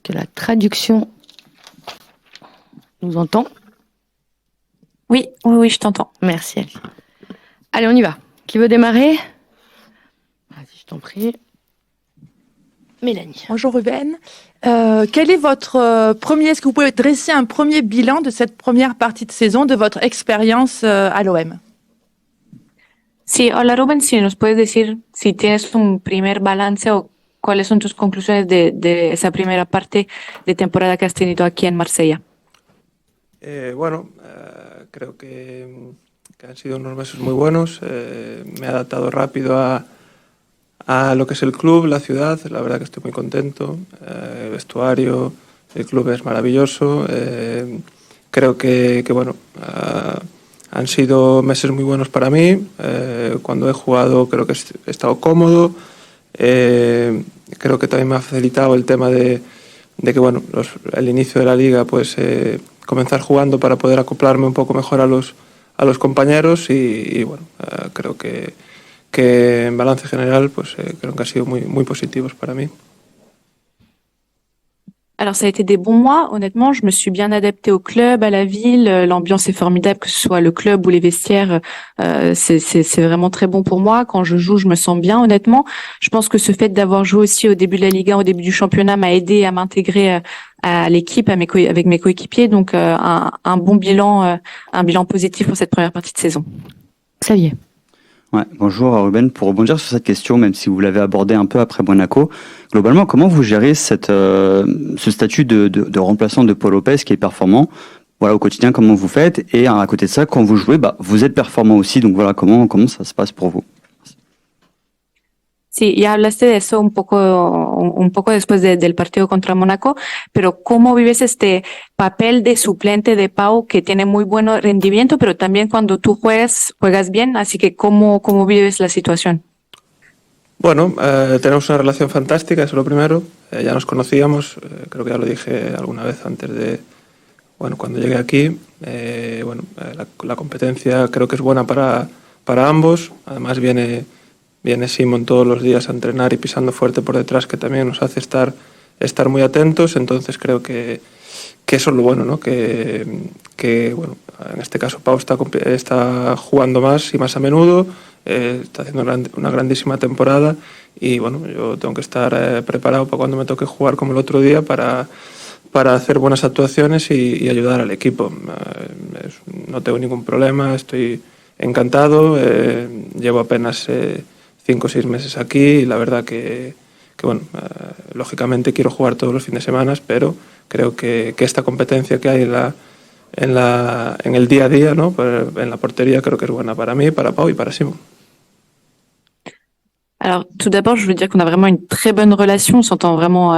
que la traduction nous entend? Oui, oui, oui, je t'entends. Merci, Ali. Allez, on y va. Qui veut démarrer? Vas-y, je t'en prie. Mélanie. Bonjour Ruben. Quel est votre premier, est-ce que vous pouvez dresser un premier bilan de cette première partie de saison de votre expérience à l'OM? Sí, hola Rubén, si nos puedes decir si tienes un primer balance o cuáles son tus conclusiones de esa primera parte de temporada que has tenido aquí en Marsella. Creo que han sido unos meses muy buenos. Me he adaptado rápido a lo que es el club, la ciudad. La verdad que estoy muy contento. El vestuario, el club es maravilloso. Creo que han sido meses muy buenos para mí. Cuando he jugado creo que he estado cómodo. Creo que también me ha facilitado el tema de que el inicio de la liga, pues comenzar jugando para poder acoplarme un poco mejor a los compañeros creo que en balance general pues creo que han sido muy, muy positivos para mí. Alors, ça a été des bons mois. Honnêtement, je me suis bien adaptée au club, à la ville. L'ambiance est formidable, que ce soit le club ou les vestiaires. C'est vraiment très bon pour moi. Quand je joue, je me sens bien, honnêtement. Je pense que ce fait d'avoir joué aussi au début de la Ligue 1, au début du championnat, m'a aidé à m'intégrer à l'équipe, avec mes coéquipiers. Donc, un bon bilan, un bilan positif pour cette première partie de saison. Xavier. Ouais, bonjour Ruben, pour rebondir sur cette question, même si vous l'avez abordé un peu après Monaco, globalement, comment vous gérez ce statut de remplaçant de Paul Lopez qui est performant? Voilà, au quotidien, comment vous faites? Et à côté de ça, quand vous jouez, vous êtes performant aussi, donc voilà, comment ça se passe pour vous? Sí, ya hablaste de eso un poco después del partido contra Mónaco, pero ¿cómo vives este papel de suplente de Pau que tiene muy buen rendimiento, pero también cuando tú juegas bien? Así que ¿cómo vives la situación? Tenemos una relación fantástica, eso es lo primero. Ya nos conocíamos, creo que ya lo dije alguna vez antes de, cuando llegué aquí. La competencia creo que es buena para ambos. Además viene Simon todos los días a entrenar y pisando fuerte por detrás, que también nos hace estar muy atentos. Entonces creo que eso es lo bueno, ¿no? Que en este caso Pau está jugando más y más a menudo, está haciendo una grandísima temporada y yo tengo que estar preparado para cuando me toque jugar como el otro día para hacer buenas actuaciones y ayudar al equipo. No tengo ningún problema, estoy encantado, llevo apenas 5 o 6 meses aquí y la verdad que lógicamente quiero jugar todos los fines de semana, pero creo que esta competencia que hay en el día a día, ¿no? En la portería, creo que es buena para mí, para Pau y para Simon. Alors, tout d'abord, je veux dire qu'on a vraiment une très bonne relation, on s'entend vraiment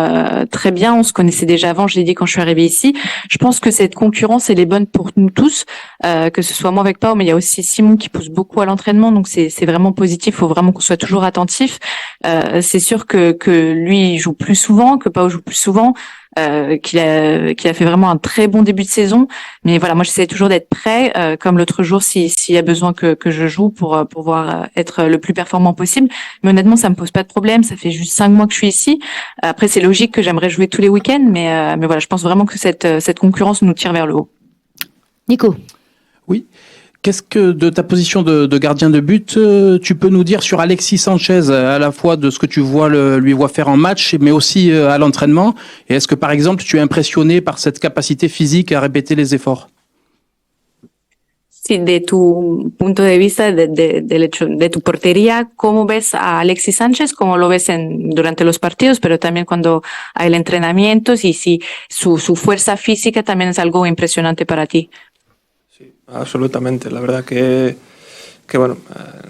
très bien, on se connaissait déjà avant, je l'ai dit quand je suis arrivée ici. Je pense que cette concurrence, elle est bonne pour nous tous, que ce soit moi avec Pau, mais il y a aussi Simon qui pousse beaucoup à l'entraînement, donc c'est vraiment positif, il faut vraiment qu'on soit toujours attentif. C'est sûr que lui, il joue plus souvent, que Pau joue plus souvent, qu'il a fait vraiment un très bon début de saison. Mais voilà, moi j'essaie toujours d'être prêt, comme l'autre jour s'il y a besoin que je joue pour pouvoir être le plus performant possible. Mais honnêtement, ça me pose pas de problème. Ça fait juste 5 mois que je suis ici. Après, c'est logique que j'aimerais jouer tous les week-ends, mais voilà, je pense vraiment que cette concurrence nous tire vers le haut. Nico. Oui. Qu'est-ce que de ta position de gardien de but, tu peux nous dire sur Alexis Sanchez, à la fois de ce que tu lui vois faire en match, mais aussi à l'entraînement? Et est-ce que par exemple tu es impressionné par cette capacité physique à répéter les efforts? Sí, de tu punto de vista, de tu portería, ¿cómo ves a Alexis Sánchez? ¿Cómo lo ves durante los partidos, pero también cuando hay el entrenamiento? Y si su fuerza física también es algo impresionante para ti. Sí, absolutamente. La verdad que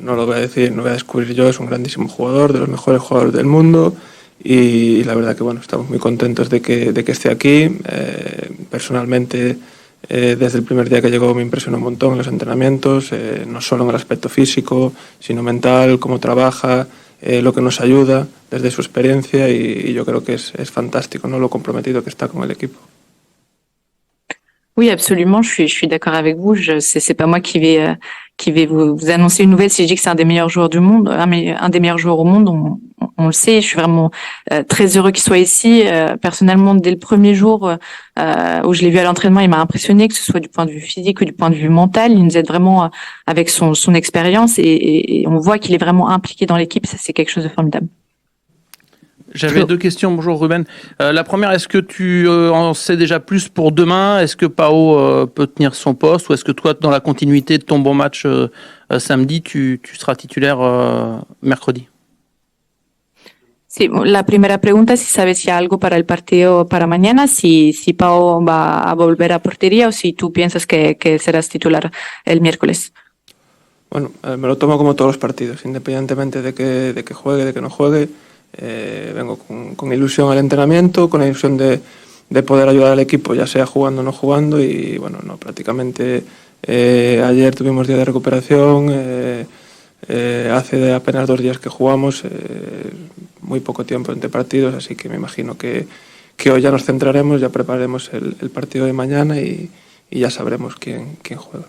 no lo voy a decir, no voy a descubrir yo, es un grandísimo jugador, de los mejores jugadores del mundo y la verdad que estamos muy contentos de que esté aquí. Personalmente, desde el primer día que llegó me impresionó un montón en los entrenamientos, no solo en el aspecto físico, sino mental, cómo trabaja, lo que nos ayuda desde su experiencia y yo creo que es fantástico, ¿no? Lo comprometido que está con el equipo. Oui, absolument. Je suis d'accord avec vous. C'est pas moi qui vais vous annoncer une nouvelle si je dis que c'est un des meilleurs joueurs du monde, un des meilleurs joueurs au monde. on le sait. Je suis vraiment très heureux qu'il soit ici. Personnellement, dès le premier jour où je l'ai vu à l'entraînement, il m'a impressionné, que ce soit du point de vue physique ou du point de vue mental. Il nous aide vraiment avec son expérience et on voit qu'il est vraiment impliqué dans l'équipe. Ça, c'est quelque chose de formidable. J'avais deux questions. Bonjour Ruben. La première, est-ce que tu en sais déjà plus pour demain? Est-ce que Pau peut tenir son poste ou est-ce que toi, dans la continuité de ton bon match samedi, tu seras titulaire mercredi? Sí, la primera pregunta es si sabes si hay algo para el partido para mañana, si Pau va a volver a portería o si tú piensas que serás titular el miércoles. Bueno, me lo tomo como todos los partidos, independientemente de que juegue, de que no juegue. Vengo con ilusión al entrenamiento, con la ilusión de poder ayudar al equipo, ya sea jugando o no jugando. Y bueno, no, prácticamente ayer tuvimos día de recuperación, hace apenas 2 días que jugamos, muy poco tiempo entre partidos, así que me imagino que hoy ya nos centraremos, ya prepararemos el partido de mañana y ya sabremos quién juega.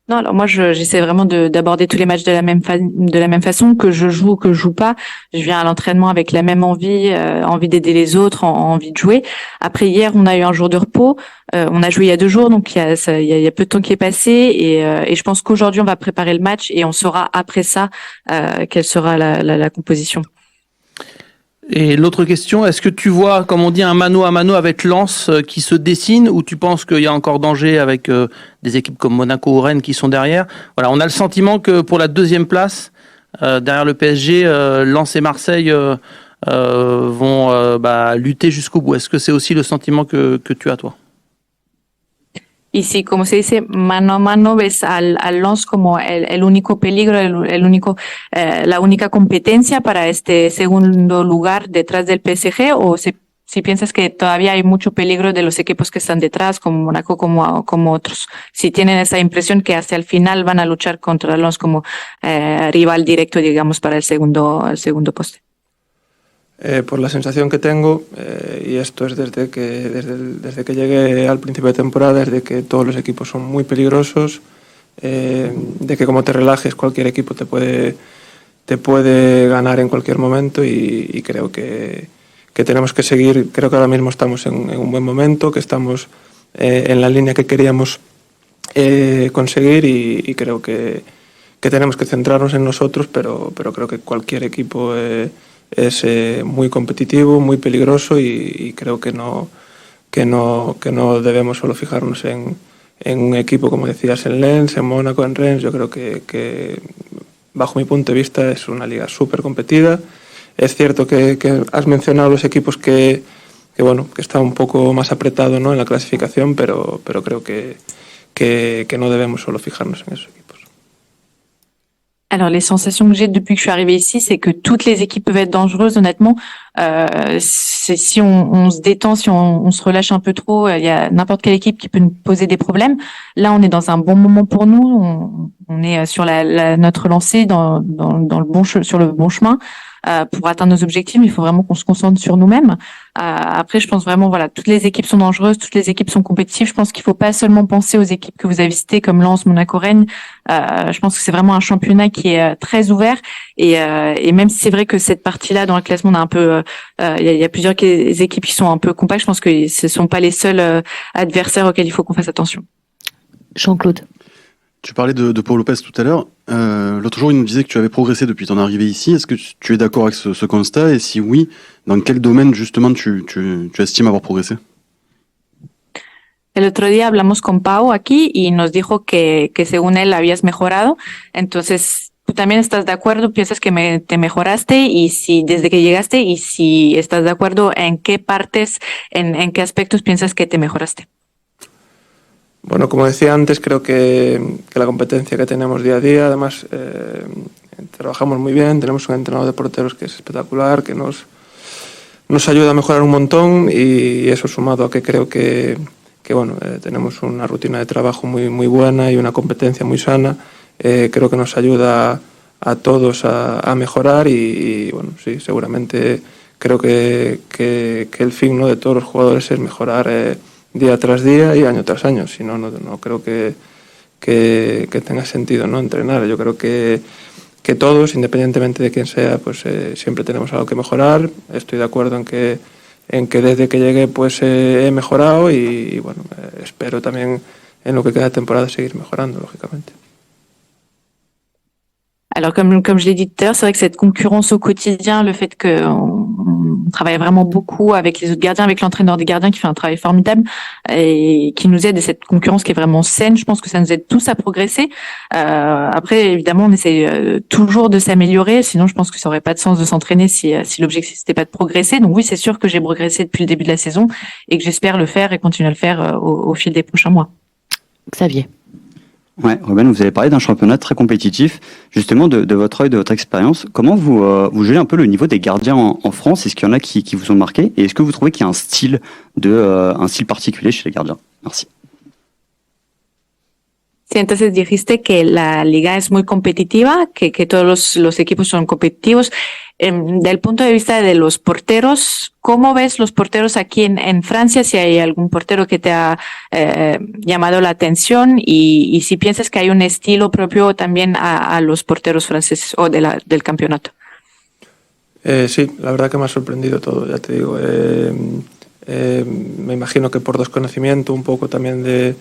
Non, alors moi j'essaie vraiment d'aborder tous les matchs de la même façon, que je joue ou que je joue pas. Je viens à l'entraînement avec la même envie, envie d'aider les autres, envie de jouer. Après hier, on a eu un jour de repos. On a joué il y a 2 jours, donc il y a peu de temps qui est passé et je pense qu'aujourd'hui on va préparer le match et on saura après ça quelle sera la composition. Et l'autre question, est-ce que tu vois, comme on dit, un mano à mano avec Lens qui se dessine ou tu penses qu'il y a encore danger avec des équipes comme Monaco ou Rennes qui sont derrière? Voilà, on a le sentiment que pour la 2e place, derrière le PSG, Lens et Marseille vont lutter jusqu'au bout. Est-ce que c'est aussi le sentiment que tu as, toi? Y si, como se dice, mano a mano, ves al Lens como el único peligro, el único, la única competencia para este segundo lugar detrás del PSG, o si piensas que todavía hay mucho peligro de los equipos que están detrás, como Monaco, como otros. Si tienen esa impresión que hacia el final van a luchar contra el Lens como rival directo, digamos, para el segundo poste. Por la sensación que tengo, y esto es desde que llegué al principio de temporada, es de que todos los equipos son muy peligrosos, de que como te relajes cualquier equipo te puede ganar en cualquier momento y creo que tenemos que seguir. Creo que ahora mismo estamos en un buen momento, que estamos en la línea que queríamos conseguir y creo que tenemos que centrarnos en nosotros, pero creo que cualquier equipo es muy competitivo, muy peligroso y creo que no debemos solo fijarnos en un equipo, como decías, en Lens, en Mónaco, en Rennes. Yo creo que bajo mi punto de vista es una liga súper competida. Es cierto que has mencionado los equipos que está un poco más apretado, ¿no?, en la clasificación, pero creo que no debemos solo fijarnos en esos equipos. Alors, les sensations que j'ai depuis que je suis arrivée ici, c'est que toutes les équipes peuvent être dangereuses, honnêtement. Si on se détend, si on se relâche un peu trop, il y a n'importe quelle équipe qui peut nous poser des problèmes. Là, on est dans un bon moment pour nous. On est sur notre lancée sur le bon chemin. Pour atteindre nos objectifs, il faut vraiment qu'on se concentre sur nous-mêmes. Après, je pense vraiment, voilà, toutes les équipes sont dangereuses, toutes les équipes sont compétitives. Je pense qu'il faut pas seulement penser aux équipes que vous avez citées comme Lens, Monaco, Rennes. Je pense que c'est vraiment un championnat qui est très ouvert et même si c'est vrai que cette partie-là dans le classement, on a un peu, il y a plusieurs équipes qui sont un peu compactes. Je pense que ce sont pas les seuls adversaires auxquels il faut qu'on fasse attention. Jean-Claude. Tu parlais de Pau Lopez tout à l'heure. L'autre jour, il nous disait que tu avais progressé depuis ton arrivée ici. Est-ce que tu es d'accord avec ce constat? Et si oui, dans quel domaine justement tu estimes avoir progressé? El otro día hablamos con Pau aquí y nos dijo que según él habías mejorado. Entonces, ¿tú también estás de acuerdo? ¿Piensas que te mejoraste? Y si desde que llegaste, y si estás de acuerdo, ¿en qué partes, en qué aspectos piensas que te mejoraste? Bueno, como decía antes, creo que la competencia que tenemos día a día, además trabajamos muy bien, tenemos un entrenador de porteros que es espectacular, que nos ayuda a mejorar un montón y eso sumado a que creo que tenemos una rutina de trabajo muy, muy buena y una competencia muy sana, creo que nos ayuda a todos a mejorar y bueno, sí, seguramente creo que el fin, ¿no?, de todos los jugadores es mejorar día tras día y año tras año. Si no creo que tenga sentido, ¿no?, entrenar. Yo creo que que todos, independientemente de quién sea, pues siempre tenemos algo que mejorar. Estoy de acuerdo en que desde que llegué pues he mejorado y bueno, espero también en lo que queda de temporada seguir mejorando, lógicamente. Alors, comme je l'ai dit tout à l'heure, c'est vrai que cette concurrence au quotidien, le fait qu'on travaille vraiment beaucoup avec les autres gardiens, avec l'entraîneur des gardiens qui fait un travail formidable et qui nous aide, et cette concurrence qui est vraiment saine, je pense que ça nous aide tous à progresser. Après, évidemment, on essaie toujours de s'améliorer, sinon je pense que ça aurait pas de sens de s'entraîner si l'objectif c'était pas de progresser. Donc oui, c'est sûr que j'ai progressé depuis le début de la saison et que j'espère le faire et continuer à le faire au fil des prochains mois. Xavier. Ouais, Ruben, vous avez parlé d'un championnat très compétitif. Justement, de votre œil, de votre expérience, comment vous jugez un peu le niveau des gardiens en France? Est-ce qu'il y en a qui vous ont marqué? Et est-ce que vous trouvez qu'il y a un style particulier chez les gardiens? Merci. Sí, entonces dijiste que la liga es muy competitiva, que todos los equipos son competitivos. Del punto de vista de los porteros, ¿cómo ves los porteros aquí en Francia? Si hay algún portero que te ha llamado la atención y si piensas que hay un estilo propio también a los porteros franceses o del campeonato. Sí, la verdad que me ha sorprendido todo, ya te digo. Me imagino que por desconocimiento un poco también de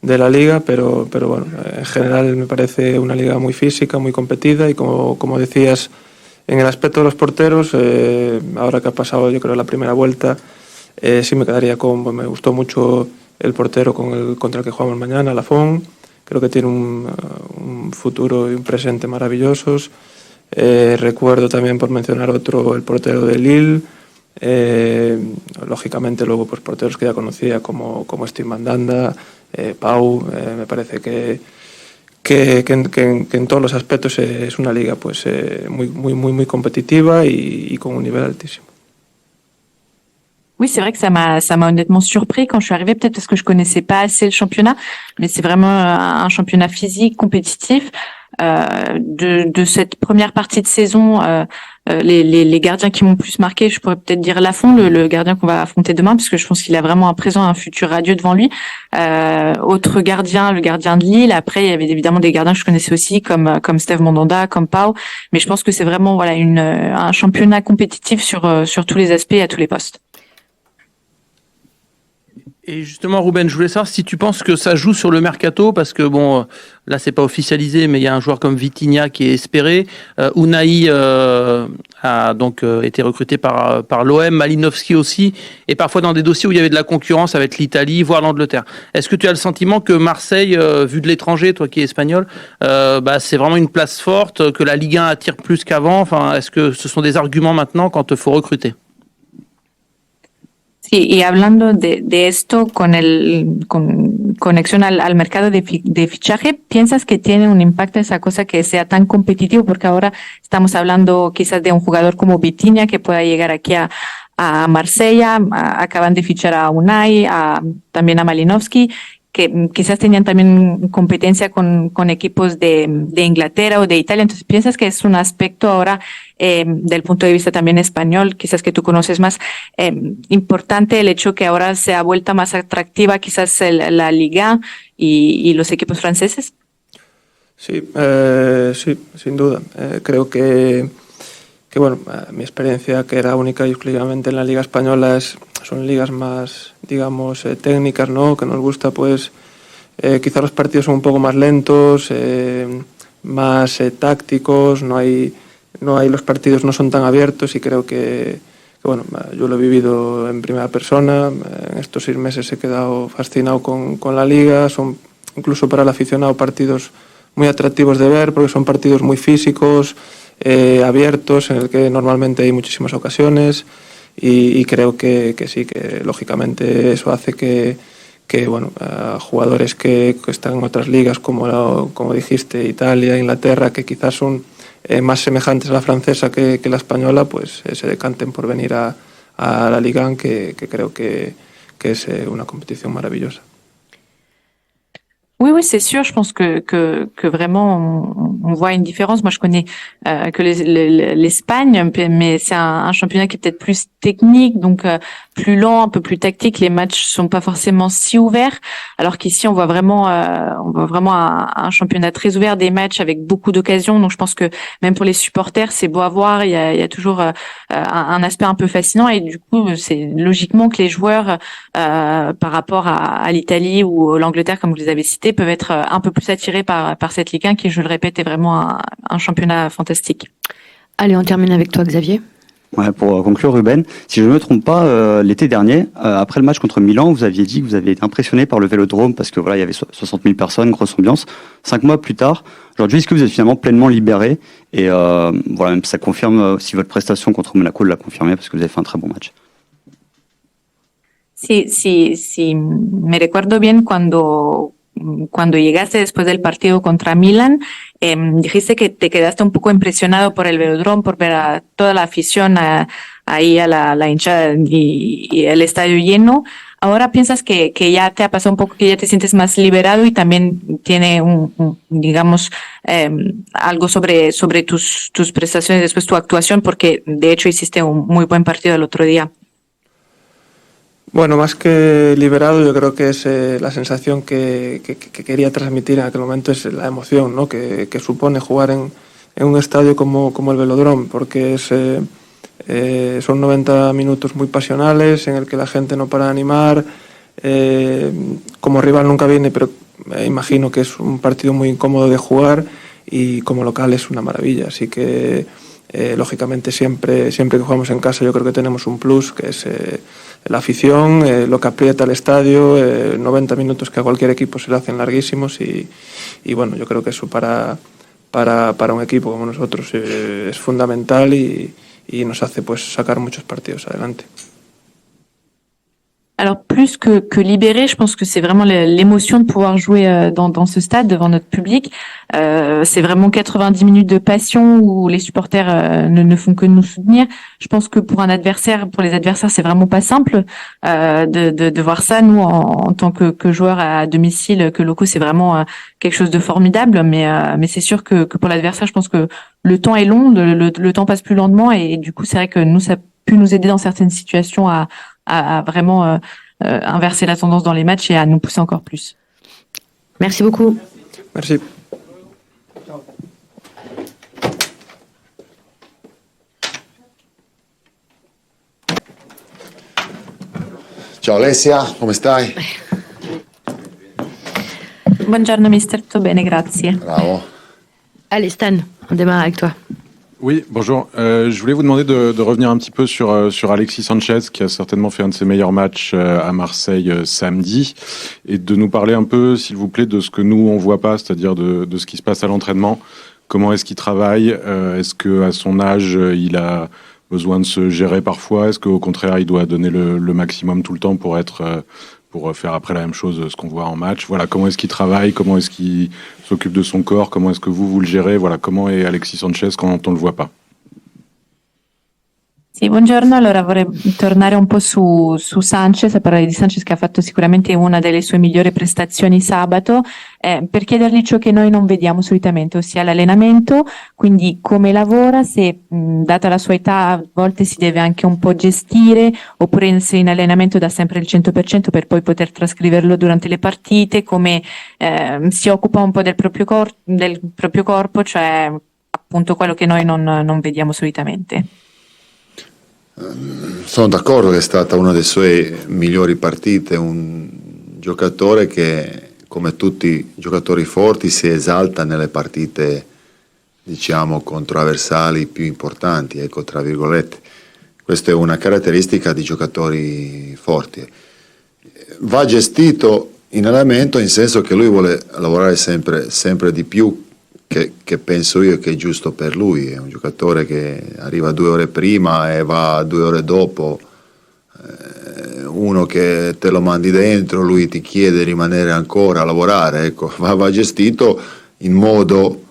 la liga, pero bueno, en general me parece una liga muy física, muy competida y como decías, en el aspecto de los porteros, ahora que ha pasado yo creo la primera vuelta, sí me quedaría me gustó mucho el portero contra el que jugamos mañana, Lafont. Creo que tiene un futuro y un presente maravillosos. Recuerdo también, por mencionar otro, el portero de Lille. Lógicamente luego pues porteros que ya conocía como Steve Mandanda, Pau. Me parece que en todos los aspectos es una liga pues muy competitiva y con un nivel altísimo. Oui, c'est vrai que ça m'a honnêtement surpris quand je suis arrivée, peut-être parce que je connaissais pas assez le championnat, mais c'est vraiment un championnat physique, compétitif. De cette première partie de saison, les gardiens qui m'ont plus marqué, je pourrais peut-être dire Lafont, le gardien qu'on va affronter demain, parce que je pense qu'il a vraiment un présent, un futur radieux devant lui. Autre gardien, le gardien de Lille. Après, il y avait évidemment des gardiens que je connaissais aussi, comme Steve Mandanda, comme Pau. Mais je pense que c'est vraiment voilà un championnat compétitif sur tous les aspects, à tous les postes. Et justement, Ruben, je voulais savoir si tu penses que ça joue sur le mercato, parce que bon, là c'est pas officialisé, mais il y a un joueur comme Vitinha qui est espéré. Unai a donc été recruté par l'OM, Malinowski aussi, et parfois dans des dossiers où il y avait de la concurrence avec l'Italie, voire l'Angleterre. Est-ce que tu as le sentiment que Marseille, vu de l'étranger, toi qui es espagnol, c'est vraiment une place forte, que la Ligue 1 attire plus qu'avant? Enfin, est-ce que ce sont des arguments maintenant quand il faut recruter? Sí, y hablando de esto con conexión al mercado de fichaje, ¿piensas que tiene un impacto esa cosa que sea tan competitivo? Porque ahora estamos hablando quizás de un jugador como Vitinha que pueda llegar aquí a Marsella, acaban de fichar a Unai, también a Malinowski, que quizás tenían también competencia con equipos de Inglaterra o de Italia. Entonces, ¿piensas que es un aspecto ahora, del punto de vista también español, quizás que tú conoces más, importante el hecho que ahora se ha vuelto más atractiva quizás la Liga y los equipos franceses? Sí, sin duda. Creo que bueno, mi experiencia, que era única y exclusivamente en la Liga Española, son ligas más, digamos, técnicas, ¿no? Que nos gusta, pues, quizá los partidos son un poco más lentos, más tácticos, los partidos no son tan abiertos y creo que bueno, yo lo he vivido en primera persona. En estos 6 meses he quedado fascinado con la Liga. Son, incluso para el aficionado, partidos muy atractivos de ver porque son partidos muy físicos, abiertos, en el que normalmente hay muchísimas ocasiones y creo que sí, que lógicamente eso hace que bueno, jugadores que están en otras ligas como dijiste, Italia, Inglaterra, que quizás son más semejantes a la francesa que la española, pues se decanten por venir a la Ligue 1, que creo que es una competición maravillosa. Oui, c'est sûr. Je pense que vraiment on voit une différence. Moi, je connais que l'Espagne, mais c'est un championnat qui est peut-être plus technique, donc plus lent, un peu plus tactique. Les matchs sont pas forcément si ouverts, alors qu'ici on voit vraiment un championnat très ouvert, des matchs avec beaucoup d'occasions. Donc je pense que même pour les supporters, c'est beau à voir. Il y a toujours un aspect un peu fascinant, et du coup c'est logiquement que les joueurs par rapport à l'Italie ou l'Angleterre, comme vous les avez cités, peuvent être un peu plus attirés par cette Ligue 1 qui, je le répète, est vraiment un championnat fantastique. Allez, on termine avec toi, Xavier. Ouais, pour conclure, Ruben, si je ne me trompe pas, l'été dernier, après le match contre Milan, vous aviez dit que vous aviez été impressionné par le Vélodrome parce que voilà, il y avait 60 000 personnes, grosse ambiance. 5 mois plus tard, aujourd'hui, est-ce que vous êtes finalement pleinement libéré? Et voilà, même ça confirme si votre prestation contre Monaco l'a confirmé parce que vous avez fait un très bon match. Sí, me recuerdo bien cuando llegaste después del partido contra Milan, dijiste que te quedaste un poco impresionado por el Velodrome, por ver a toda la afición ahí a la hinchada y el estadio lleno. Ahora piensas que ya te ha pasado un poco, que ya te sientes más liberado y también tiene digamos, algo sobre tus prestaciones después, tu actuación, porque de hecho hiciste un muy buen partido el otro día. Bueno, más que liberado, yo creo que es la sensación que quería transmitir en aquel momento, es la emoción, ¿no? que supone jugar en un estadio como el Velodrome, porque son 90 minutos muy pasionales en el que la gente no para de animar. Como rival nunca viene, pero imagino que es un partido muy incómodo de jugar, y como local es una maravilla. Así que lógicamente siempre que jugamos en casa yo creo que tenemos un plus, que es la afición, lo que aprieta el estadio, 90 minutos que a cualquier equipo se le hacen larguísimos, y bueno, yo creo que eso para un equipo como nosotros es fundamental, y nos hace pues sacar muchos partidos adelante. Alors plus que libéré, je pense que c'est vraiment l'émotion de pouvoir jouer dans ce stade devant notre public. C'est vraiment 90 minutes de passion où les supporters ne font que nous soutenir. Je pense que pour les adversaires, c'est vraiment pas simple de voir ça. Nous, en tant que joueurs à domicile, que locaux, c'est vraiment quelque chose de formidable. Mais c'est sûr que pour l'adversaire, je pense que le temps est long, le temps passe plus lentement, et du coup, c'est vrai que nous, ça a pu nous aider dans certaines situations à vraiment inverser la tendance dans les matchs et à nous pousser encore plus. Merci beaucoup. Merci. Ciao Alessia, come stai? Buongiorno mister, tutto bene, grazie. Bravo. Allez, Stan, on démarre avec toi. Oui, bonjour. Je voulais vous demander de revenir un petit peu sur Alexis Sanchez, qui a certainement fait un de ses meilleurs matchs à Marseille samedi, et de nous parler un peu, s'il vous plaît, de ce que nous on voit pas, c'est-à-dire de ce qui se passe à l'entraînement. Comment est-ce qu'il travaille? Est-ce que à son âge il a besoin de se gérer parfois? Est-ce qu'au contraire il doit donner le maximum tout le temps pour faire après la même chose, ce qu'on voit en match? Voilà, comment est-ce qu'il travaille? Comment est-ce qu'il s'occupe de son corps? Comment est-ce que vous le gérez? Voilà, comment est Alexis Sanchez quand on le voit pas? Sì, buongiorno. Allora vorrei tornare un po' su Sanchez, a parlare di Sanchez, che ha fatto sicuramente una delle sue migliori prestazioni sabato, per chiedergli ciò che noi non vediamo solitamente, ossia l'allenamento, quindi come lavora, se data la sua età a volte si deve anche un po' gestire, oppure se in allenamento dà sempre il 100% per poi poter trascriverlo durante le partite, come si occupa un po' del proprio corpo, cioè appunto quello che noi non vediamo solitamente. Sono d'accordo che è stata una delle sue migliori partite, un giocatore che, come tutti i giocatori forti, si esalta nelle partite, diciamo, contro avversari più importanti, ecco, tra virgolette. Questa è una caratteristica di giocatori forti. Va gestito in allenamento, in senso che lui vuole lavorare sempre di più, che penso io che è giusto per lui. È un giocatore che arriva 2 ore prima e va 2 ore dopo, uno che te lo mandi dentro, lui ti chiede di rimanere ancora a lavorare, ecco. Va gestito in modo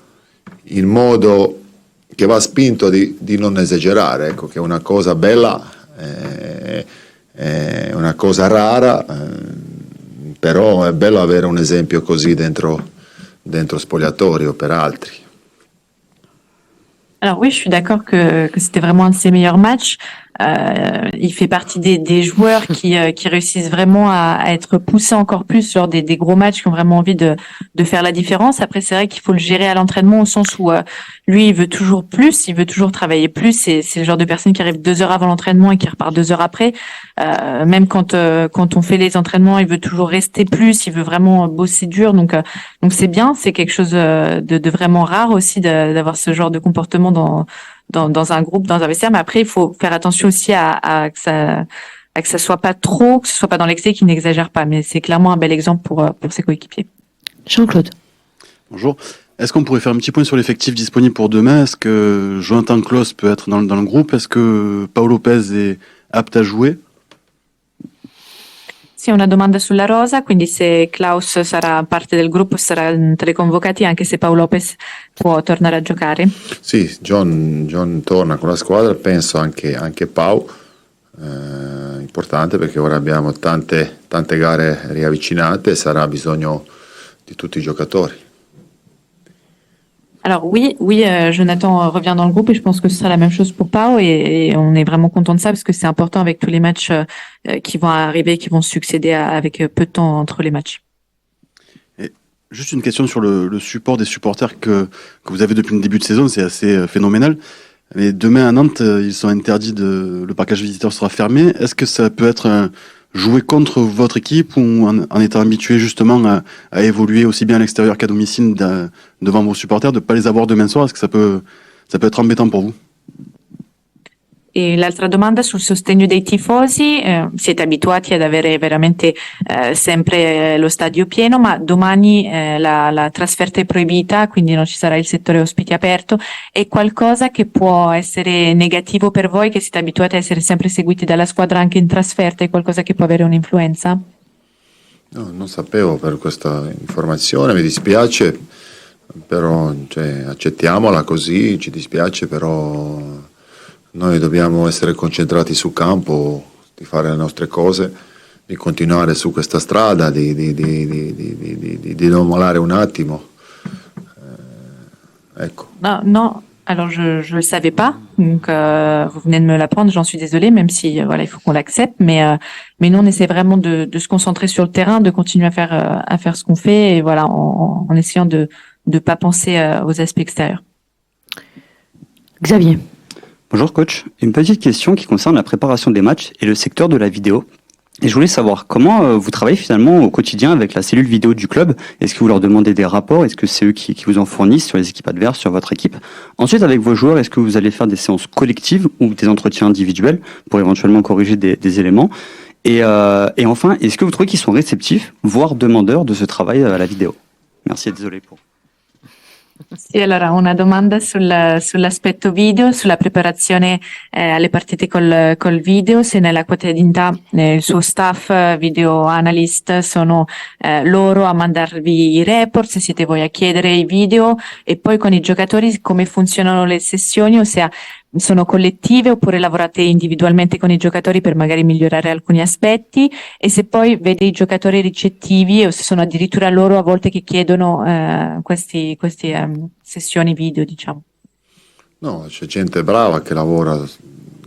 che va spinto di non esagerare, ecco, che è una cosa bella, è una cosa rara, però è bello avere un esempio così dentro spogliatoio per altri. Alors oui, je suis d'accord que c'était vraiment un de ses meilleurs matchs. Il fait partie des joueurs qui réussissent vraiment à être poussés encore plus lors des gros matchs, qui ont vraiment envie de faire la différence. Après, c'est vrai qu'il faut le gérer à l'entraînement au sens où lui, il veut toujours plus, il veut toujours travailler plus. C'est le genre de personne qui arrive 2 heures avant l'entraînement et qui repart 2 heures après. Même quand on fait les entraînements, il veut toujours rester plus, il veut vraiment bosser dur. Donc c'est bien, c'est quelque chose de vraiment rare aussi d'avoir ce genre de comportement dans un groupe, dans un vestiaire. Mais après, il faut faire attention aussi à que ça soit pas trop, que ce soit pas dans l'excès, qu'il n'exagère pas. Mais c'est clairement un bel exemple pour ses coéquipiers. Jean-Claude. Bonjour. Est-ce qu'on pourrait faire un petit point sur l'effectif disponible pour demain? Est-ce que Jonathan Klaus peut être dans le groupe? Est-ce que Paolo Lopez est apte à jouer? Sì, una domanda sulla rosa, quindi se Klaus sarà parte del gruppo, sarà tra i convocati, anche se Paolo Lopez può tornare a giocare. Sì, John torna con la squadra, penso anche Pau, importante perché ora abbiamo tante gare riavvicinate e sarà bisogno di tutti i giocatori. Alors oui, Jonathan revient dans le groupe et je pense que ce sera la même chose pour Pau et on est vraiment content de ça parce que c'est important avec tous les matchs qui vont arriver, qui vont succéder avec peu de temps entre les matchs. Et juste une question sur le support des supporters que vous avez depuis le début de saison, c'est assez phénoménal. Mais demain à Nantes, ils sont interdits le parcage visiteur sera fermé. Est-ce que ça peut être jouer contre votre équipe ou en étant habitué justement à évoluer aussi bien à l'extérieur qu'à domicile devant vos supporters, de ne pas les avoir demain soir? Est-ce que ça peut être embêtant pour vous? E l'altra domanda sul sostegno dei tifosi, siete abituati ad avere veramente sempre lo stadio pieno, ma domani la trasferta è proibita, quindi non ci sarà il settore ospiti aperto. È qualcosa che può essere negativo per voi, che siete abituati a essere sempre seguiti dalla squadra anche in trasferta? È qualcosa che può avere un'influenza? No, non sapevo per questa informazione, mi dispiace, però accettiamola così, ci dispiace, però noi dobbiamo essere concentrati sul campo, di fare le nostre cose, di continuare su questa strada, di non mollare un attimo. Ecco. Non, alors je le savais pas, donc vous venez de me l'apprendre, j'en suis désolée, même si voilà, il faut qu'on l'accepte, mais nous on essaie vraiment de se concentrer sur le terrain, de continuer à faire ce qu'on fait et voilà, en essayant de pas penser aux aspects extérieurs. Xavier. Bonjour coach, une petite question qui concerne la préparation des matchs et le secteur de la vidéo. Et je voulais savoir comment vous travaillez finalement au quotidien avec la cellule vidéo du club. Est-ce que vous leur demandez des rapports? Est-ce que c'est eux qui vous en fournissent sur les équipes adverses, sur votre équipe? Ensuite, avec vos joueurs, est-ce que vous allez faire des séances collectives ou des entretiens individuels pour éventuellement corriger des éléments? Et enfin, est-ce que vous trouvez qu'ils sont réceptifs, voire demandeurs de ce travail à la vidéo? Merci, désolé pour... Sì, allora una domanda sull'aspetto video, sulla preparazione alle partite col video, se nella quotidianità il suo staff video analyst sono loro a mandarvi i report, se siete voi a chiedere i video e poi con i giocatori come funzionano le sessioni, ossia sono collettive oppure lavorate individualmente con i giocatori per magari migliorare alcuni aspetti e se poi vede i giocatori ricettivi o se sono addirittura loro a volte che chiedono queste sessioni video, diciamo. No, c'è gente brava che lavora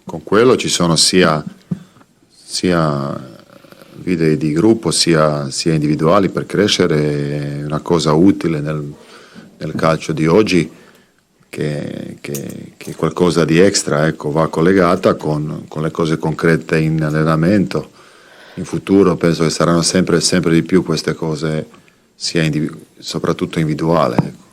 con quello, ci sono sia video di gruppo sia individuali per crescere, è una cosa utile nel calcio di oggi. Che qualcosa di extra, ecco, va collegata con le cose concrete in allenamento. In futuro penso che saranno sempre di più queste cose, soprattutto individuali. Ecco.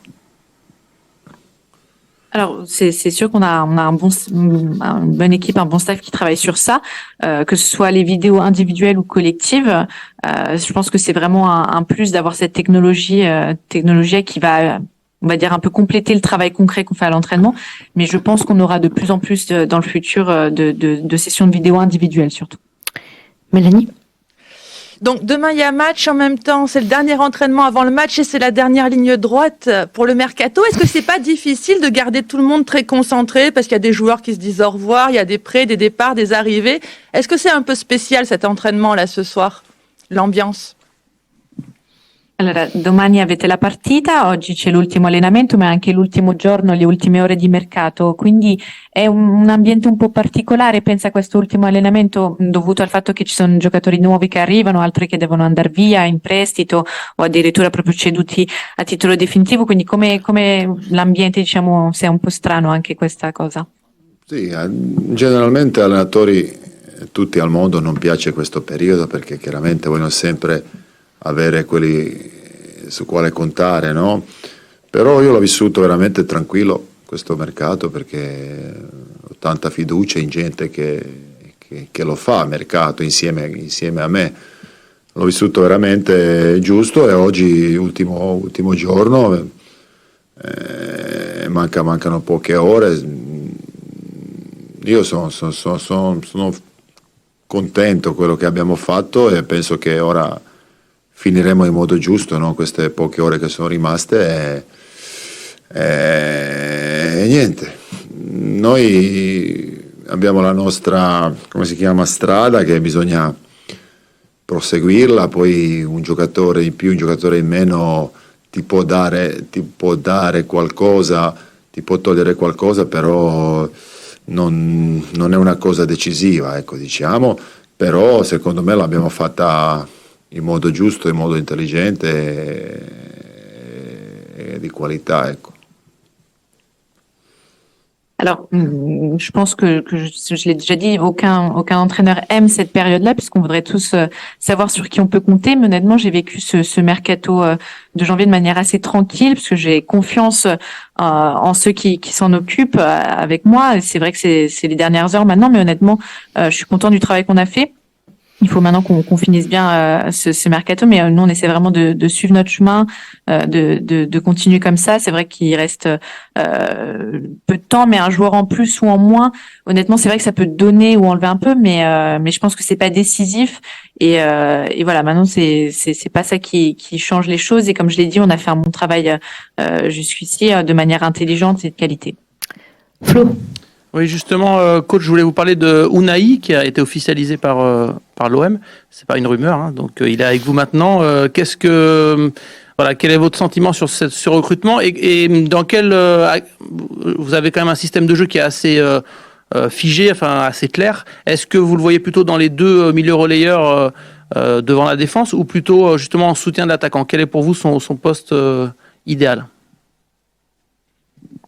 Alors c'est sûr qu'on a une bonne équipe, un bon staff qui travaille sur ça, que ce soit les vidéos individuelles ou collectives. Je pense que c'est vraiment un plus d'avoir cette technologie qui va, on va dire, un peu compléter le travail concret qu'on fait à l'entraînement, mais je pense qu'on aura de plus en plus dans le futur de sessions de vidéo individuelles surtout. Mélanie. Donc demain il y a match en même temps, c'est le dernier entraînement avant le match et c'est la dernière ligne droite pour le mercato. Est-ce que c'est pas difficile de garder tout le monde très concentré parce qu'il y a des joueurs qui se disent au revoir, il y a des prêts, des départs, des arrivées? Est-ce que c'est un peu spécial cet entraînement là ce soir, l'ambiance? Allora, domani avete la partita, oggi c'è l'ultimo allenamento, ma è anche l'ultimo giorno, le ultime ore di mercato, quindi è un ambiente un po' particolare, pensa a questo ultimo allenamento dovuto al fatto che ci sono giocatori nuovi che arrivano, altri che devono andare via in prestito o addirittura proprio ceduti a titolo definitivo, quindi come l'ambiente, diciamo, se è un po' strano anche questa cosa? Sì, generalmente allenatori tutti al mondo non piace questo periodo perché chiaramente vogliono sempre avere quelli su quale contare, no? Però io l'ho vissuto veramente tranquillo questo mercato perché ho tanta fiducia in gente che lo fa mercato insieme a me. L'ho vissuto veramente giusto e oggi, ultimo giorno, mancano poche ore. Io sono contento quello che abbiamo fatto e penso che ora finiremo in modo giusto, no? Queste poche ore che sono rimaste e niente. Noi abbiamo la nostra, come si chiama, strada che bisogna proseguirla, poi un giocatore in più, un giocatore in meno ti può dare qualcosa, ti può togliere qualcosa, però non è una cosa decisiva, ecco, diciamo, però secondo me l'abbiamo fatta in modo giusto, in modo intelligente et di qualità, ecco. Alors, je pense que je l'ai déjà dit, aucun entraîneur aime cette période-là, puisqu'on voudrait tous savoir sur qui on peut compter. Mais honnêtement, j'ai vécu ce mercato de janvier de manière assez tranquille, parce que j'ai confiance en ceux qui s'en occupent avec moi. C'est vrai que c'est les dernières heures maintenant, mais honnêtement, je suis content du travail qu'on a fait. Il faut maintenant qu'on finisse bien ce mercato, mais nous on essaie vraiment de suivre notre chemin, de continuer comme ça. C'est vrai qu'il reste peu de temps, mais un joueur en plus ou en moins, honnêtement c'est vrai que ça peut donner ou enlever un peu, mais je pense que c'est pas décisif et voilà, maintenant c'est pas ça qui change les choses et comme je l'ai dit, on a fait un bon travail jusqu'ici de manière intelligente et de qualité. Flo. Oui, justement, coach, je voulais vous parler de Unai qui a été officialisé par l'OM. C'est pas une rumeur, hein, donc il est avec vous maintenant. Quel est votre sentiment sur ce recrutement et dans quel vous avez quand même un système de jeu qui est assez figé, enfin assez clair. Est-ce que vous le voyez plutôt dans les deux milieux relayeurs devant la défense ou plutôt justement en soutien de l'attaquant? Quel est pour vous son poste idéal?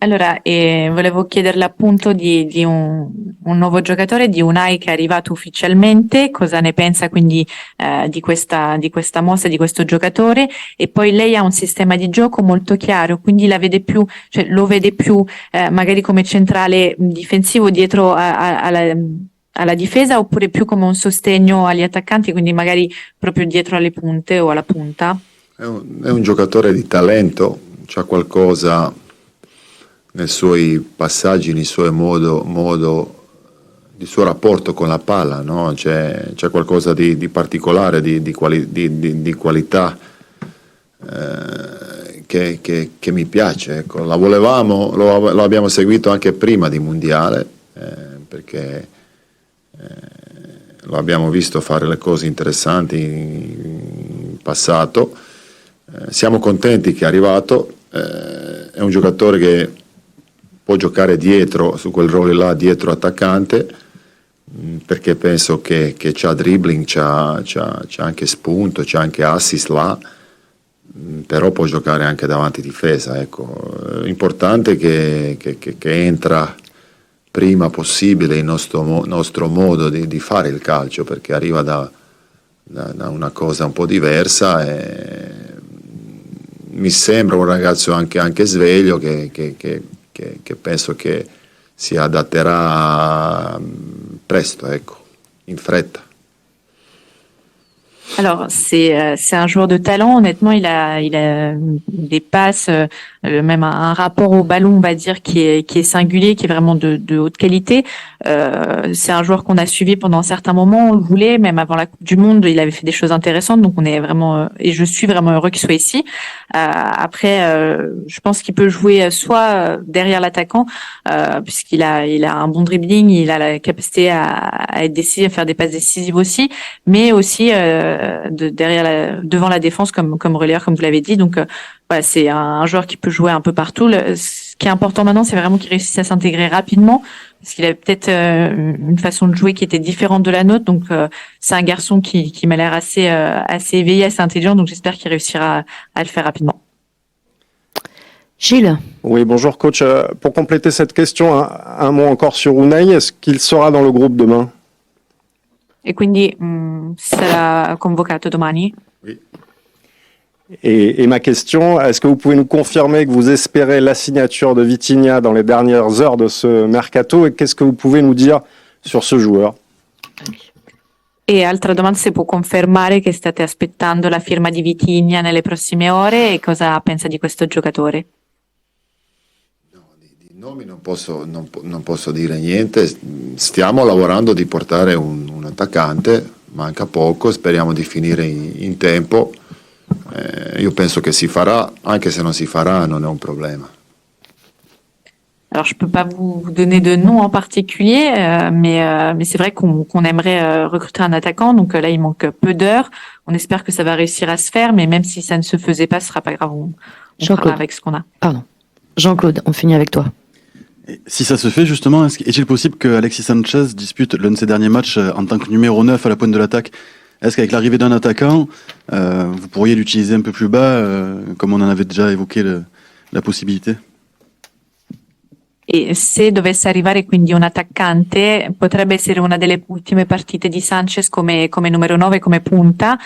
Allora, volevo chiederle appunto di un nuovo giocatore, di Unai che è arrivato ufficialmente, cosa ne pensa quindi di questa mossa, di questo giocatore, e poi lei ha un sistema di gioco molto chiaro, quindi lo vede più magari come centrale difensivo dietro alla difesa oppure più come un sostegno agli attaccanti, quindi magari proprio dietro alle punte o alla punta? È un giocatore di talento, c'ha qualcosa nei suoi passaggi, nei suoi modo il suo rapporto con la palla, no? C'è qualcosa di particolare, di qualità che mi piace. Ecco. Lo abbiamo seguito anche prima di mondiale, perché lo abbiamo visto fare le cose interessanti in passato. Siamo contenti che è arrivato, è un giocatore che può giocare dietro, su quel ruolo là, dietro attaccante, perché penso che c'ha dribbling, c'ha anche spunto, c'ha anche assist là, però può giocare anche davanti difesa. Ecco. Importante che entra prima possibile il nostro modo di fare il calcio, perché arriva da una cosa un po' diversa e mi sembra un ragazzo anche sveglio che penso che si adatterà presto, ecco, in fretta. Alors c'est un joueur de talent, honnêtement il a des passes, même un rapport au ballon on va dire qui est singulier, qui est vraiment de haute qualité. C'est un joueur qu'on a suivi pendant certains moments, on le voulait, même avant la Coupe du Monde il avait fait des choses intéressantes, donc on est vraiment et je suis vraiment heureux qu'il soit ici. Après je pense qu'il peut jouer soit derrière l'attaquant puisqu'il a un bon dribbling, il a la capacité à être décisif, à faire des passes décisives aussi, mais aussi devant la défense comme relayeur, comme vous l'avez dit. Donc voilà, c'est un joueur qui peut jouer un peu partout. Ce qui est important maintenant, c'est vraiment qu'il réussisse à s'intégrer rapidement, parce qu'il avait peut-être une façon de jouer qui était différente de la nôtre. Donc c'est un garçon qui m'a l'air assez éveillé, assez intelligent. Donc j'espère qu'il réussira à le faire rapidement. Gilles. Oui, bonjour coach. Pour compléter cette question, un mot encore sur Unai. Est-ce qu'il sera dans le groupe demain? E quindi sarà convocato domani. Et ma question, est-ce que vous pouvez nous confirmer que vous espérez la signature de Vitinha dans les dernières heures de ce mercato, et qu'est-ce que vous pouvez nous dire sur ce joueur? E altra domanda, se può confermare che state aspettando la firma di Vitinha nelle prossime ore e cosa pensa di questo giocatore? Di nomi non posso dire niente, stiamo lavorando di portare un attaccante, manca poco, speriamo di finire in tempo. Io penso che si farà, anche se non si farà non è un problema. Alors je peux pas vous donner de nom en particulier, mais c'est vrai qu'on aimerait recruter un attaquant. Donc là il manque peu d'heures. On espère que ça va réussir à se faire, mais même si ça ne se faisait pas, ce sera pas grave. On fera avec ce qu'on a. Pardon. Jean-Claude, on finit avec toi. Et si ça se fait justement, est-il possible que Alexis Sanchez dispute l'un de ses derniers matchs en tant que numéro 9 à la pointe de l'attaque? Est-ce qu'avec l'arrivée d'un attaquant, vous pourriez l'utiliser un peu plus bas, comme on en avait déjà évoqué la possibilité? E se dovesse arrivare quindi un attaccante, potrebbe essere una delle ultime partite di Sanchez come numero 9, come punta,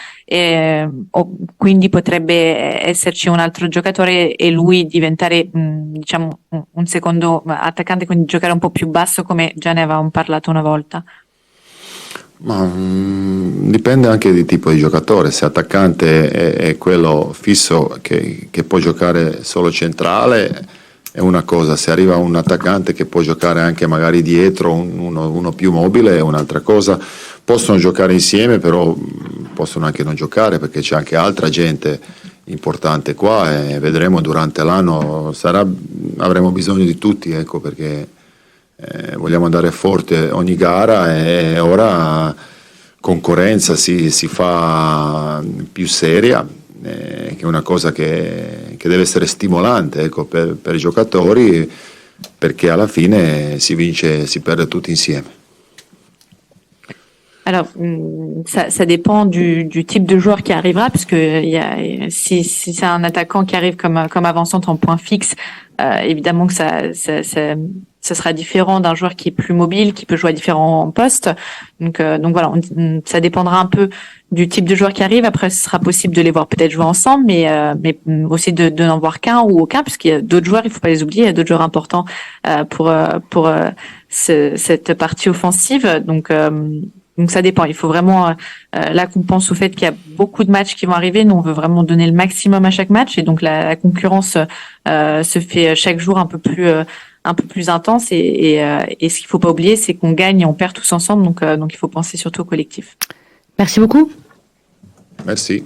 o quindi potrebbe esserci un altro giocatore e lui diventare diciamo un secondo attaccante, quindi giocare un po' più basso, come già ne avevamo parlato una volta. Ma dipende anche di tipo di giocatore. Se attaccante è quello fisso che può giocare solo centrale è una cosa, se arriva un attaccante che può giocare anche magari dietro, uno più mobile è un'altra cosa. Possono giocare insieme, però possono anche non giocare, perché c'è anche altra gente importante qua e vedremo durante l'anno. Avremo bisogno di tutti, ecco, perché vogliamo andare forte ogni gara, e ora concorrenza si fa più seria, che è una cosa che deve essere stimolante, ecco, per i giocatori, perché alla fine si vince, si perde tutti insieme. Alors, ça dépend du type de joueur qui arrivera, puisque si c'est un attaquant qui arrive comme avançante en point fixe, évidemment que ça sera différent d'un joueur qui est plus mobile, qui peut jouer à différents postes. Donc voilà, ça dépendra un peu du type de joueur qui arrive. Après, ce sera possible de les voir peut-être jouer ensemble, mais aussi de n'en voir qu'un ou aucun, puisqu'il y a d'autres joueurs, il faut pas les oublier, il y a d'autres joueurs importants pour cette partie offensive. Donc ça dépend. Il faut vraiment là qu'on pense au fait qu'il y a beaucoup de matchs qui vont arriver. Nous, on veut vraiment donner le maximum à chaque match, et donc la concurrence se fait chaque jour un peu plus intense. Et ce qu'il faut pas oublier, c'est qu'on gagne et on perd tous ensemble. Donc il faut penser surtout au collectif. Merci beaucoup. Merci.